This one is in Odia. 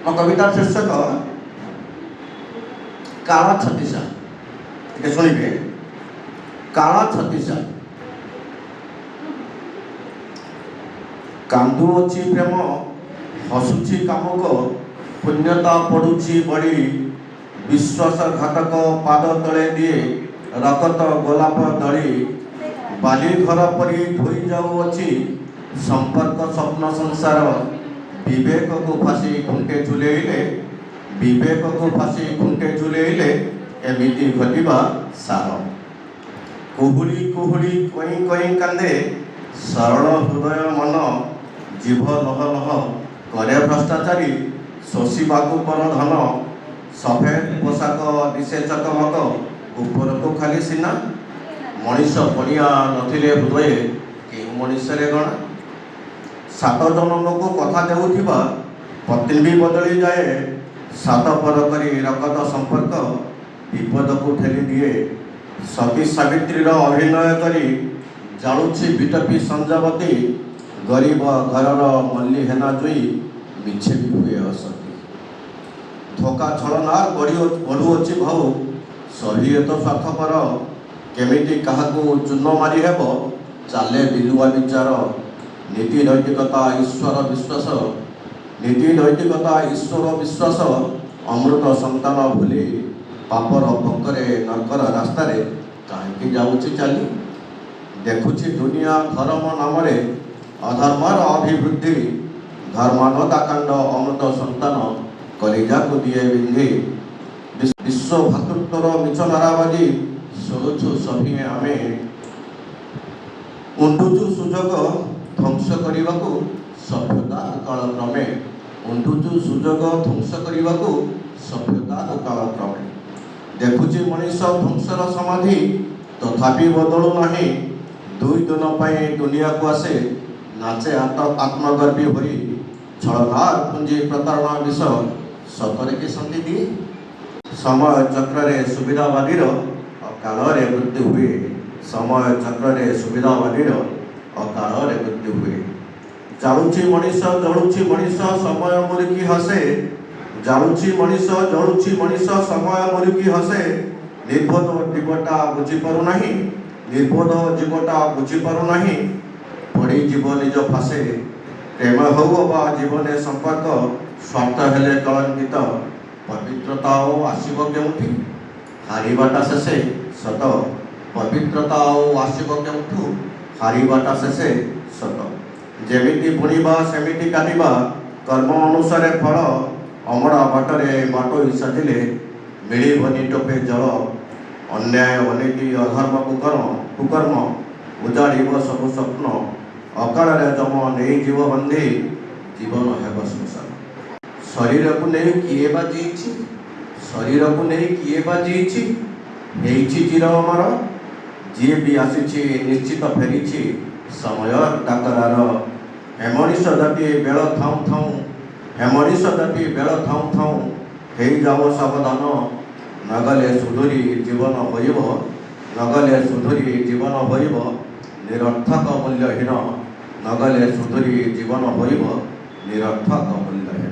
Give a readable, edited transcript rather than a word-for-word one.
ମୋ କବିତାର ଶୀର୍ଷକ କାଳ ଛତିଶା। ଟିକେ ଶୁଣିବେ। କାଳ ଛତିଶା। କାନ୍ଦୁଅଛି ପ୍ରେମ, ହସୁଛି କାମୁକ, ପୁଣ୍ୟତା ପଡ଼ୁଛି ବଢ଼ି, ବିଶ୍ୱାସଘାତକ ପାଦ ତଳେ ଦିଏ ରକତ ଗୋଲାପ ଦଳି, ବାଲି ଘର ପରି ଧୋଇ ଯାଉଅଛି ସମ୍ପର୍କ ସ୍ୱପ୍ନ ସଂସାର, ବିବେକକୁ ଫାସି ଖୁଣ୍ଟେ ଝୁଲେଇଲେ, ବିବେକକୁ ଫାସି ଖୁଣ୍ଟେ ଝୁଲେଇଲେ ଏମିତି ଘଟିବା ସାର। କୁହୁଡ଼ି କୁହୁଡ଼ି କଇଁ କଇଁ କାନ୍ଦେ ସରଳ ହୃଦୟ ମନ, ଜିଭ ଲହ ଲହ କରେ ଭ୍ରଷ୍ଟାଚାରୀ, ଶୋଷିବାକୁ ପର ଧନ, ସଫେଦ ପୋଷାକ ଦିଶେ ଚକମକ, ଉପରକୁ ଖାଲି ସିନା, ମଣିଷ ପଣିଆ ନଥିଲେ ହୃଦୟ କେଉଁ ମଣିଷରେ ଗଣା। ସାତ ଜନମକୁ କଥା ଦେଉଥିବା ପତ୍ନୀ ବି ବଦଳି ଯାଏ, ସାତ ପର କରି ରକତ ସମ୍ପର୍କ ବିପଦକୁ ଠେଲି ଦିଏ। ସତୀ ସାବିତ୍ରୀର ଅଭିନୟ କରି ଜାଳୁଛି ବିଟପି ସଞ୍ଜବତୀ, ଗରିବ ଘରର ମଲ୍ଲି ହେନା ଜୁଇ ମିଛେ ବି ହୁଏ ଅସତୀ। ଧୋକା ଛଳନା ବଢ଼ୁଅଛି ଭଉ, ସହିଏତ ସ୍ୱାର୍ଥପର, କେମିତି କାହାକୁ ଚୂନ ମାରି ହେବ ଚାଲେ ବିଲୁଆ ବିଚାର। ନୀତି ନୈତିକତା ଈଶ୍ୱର ବିଶ୍ୱାସ, ନୀତି ନୈତିକତା ଈଶ୍ୱର ବିଶ୍ୱାସ, ଅମୃତ ସନ୍ତାନ ଭୁଲି ପାପର ପଙ୍କରେ ନର୍କର ରାସ୍ତାରେ କାହିଁକି ଯାଉଛି ଚାଲି। ଦେଖୁଛି ଦୁନିଆ ଧର୍ମ ନାମରେ ଅଧର୍ମର ଅଭିବୃଦ୍ଧି, ଧର୍ମାନଦାକାଣ୍ଡ ଅମୃତ ସନ୍ତାନ କଲିଜାକୁ ଦିଏ ବିନ୍ଧି। ବିଶ୍ୱ ଭାତୃତ୍ୱର ମିଛ ନାରାବାଜି ଶୁଣୁଛୁ ସଭିଏ ଆମେ, ଉଣ୍ଡୁଛୁ ସୁଯୋଗ ଧ୍ୱଂସ କରିବାକୁ ସଭ୍ୟତା କାଳକ୍ରମେ, ଉଣ୍ଡୁଛୁ ସୁଯୋଗ ଧ୍ୱଂସ କରିବାକୁ ସଭ୍ୟତା କାଳକ୍ରମେ। ଦେଖୁଛି ମଣିଷ ଧ୍ୱଂସର ସମାଧି ତଥାପି ବଦଳୁ ନାହିଁ, ଦୁଇ ଦିନ ପାଇଁ ଦୁନିଆକୁ ଆସେ ନାଚେ ଆତ୍ମଗର୍ବୀ ହୋଇ, ଛଳନାର ପୁଞ୍ଜି ପ୍ରତାରଣା ବିଷ ସତରେ କି ଶାନ୍ତି ଦିଏ। ସମୟ ଚକ୍ରରେ ସୁବିଧାବାଦୀର ଅକାଳରେ ମୃତ୍ୟୁ ହୁଏ, ସମୟ ଚକ୍ରରେ ସୁବିଧାବାଦୀର ଅକାଳରେ ମୃତ୍ୟୁ ହୁଏ। ଜାଳୁଛି ମଣିଷ ଜଳୁଛି ମଣିଷ ସମୟ ମୁରୁକି ହସେ, ଜାଳୁଛି ମଣିଷ ଜଳୁଛି ମଣିଷ ସମୟ ମୁରୁକି ହସେ। ନିର୍ବୋଧ ଜୀବଟା ବୁଝିପାରୁନାହିଁ, ନିର୍ବୋଧ ଜୀବଟା ବୁଝିପାରୁନାହିଁ, ପଡ଼ିଯିବ ନିଜ ଫାଶେ। ପ୍ରେମ ହଉ ବା ଜୀବନେ ସମ୍ପର୍କ, ସ୍ୱାର୍ଥ ହେଲେ କଳଙ୍କିତ, ପବିତ୍ରତା ଆଉ ଆସିବ କେଉଁଠି ହାରିବାଟା ଶେଷେ ସତ। ପବିତ୍ରତା ଆଉ ଆସିବ କେଉଁଠୁ ହାରିବାଟା ଶେଷେ ସତ। ଯେମିତି ବୁଣିବା ସେମିତି କାଟିବା, କର୍ମ ଅନୁସାରେ ଫଳ, ଅମଡ଼ା ବାଟରେ ବାଟୋଇ ସାଜିଲେ ମିଳିବନି ଟୋପେ ଜଳ। ଅନ୍ୟାୟ ଅନୀତି ଅଧର୍ମ କୁକର୍ମ ଉଜାଡ଼ିବ ସବୁ ସ୍ୱପ୍ନ, ଅକାଳରେ ଯମ ନେଇଯିବ ବନ୍ଧି ଜୀବନ ହେବ ଶ୍ମଶାନ। ଶରୀରକୁ ନେଇ କିଏ ବା ଜିଇଛି, ଶରୀରକୁ ନେଇ କିଏ ବା ଜିଇଛି, ହେଇଛି ଚିର ଅମର, ଯିଏ ବି ଆସିଛି ନିଶ୍ଚିତ ଫେରିଛି ସମୟର ଡାକରାର। ହେମଣିଷ ଜାତି ବେଳ ଥାଉଁ ଥାଉଁ, ହେମଣିଷ ଜାତି ବେଳ ଥାଉଁ ଥାଉଁ ହେଇଯାଅ ସାବଧାନ, ନଗଲେ ସୁଧୁରି ଜୀବନ ହୋଇବ, ନଗଲେ ସୁଧୁରି ଜୀବନ ହୋଇବ ନିରର୍ଥକ ମୂଲ୍ୟହୀନ, ନଗଲେ ସୁଧୁରି ଜୀବନ ହୋଇବ ନିରର୍ଥକ ମୂଲ୍ୟହୀନ।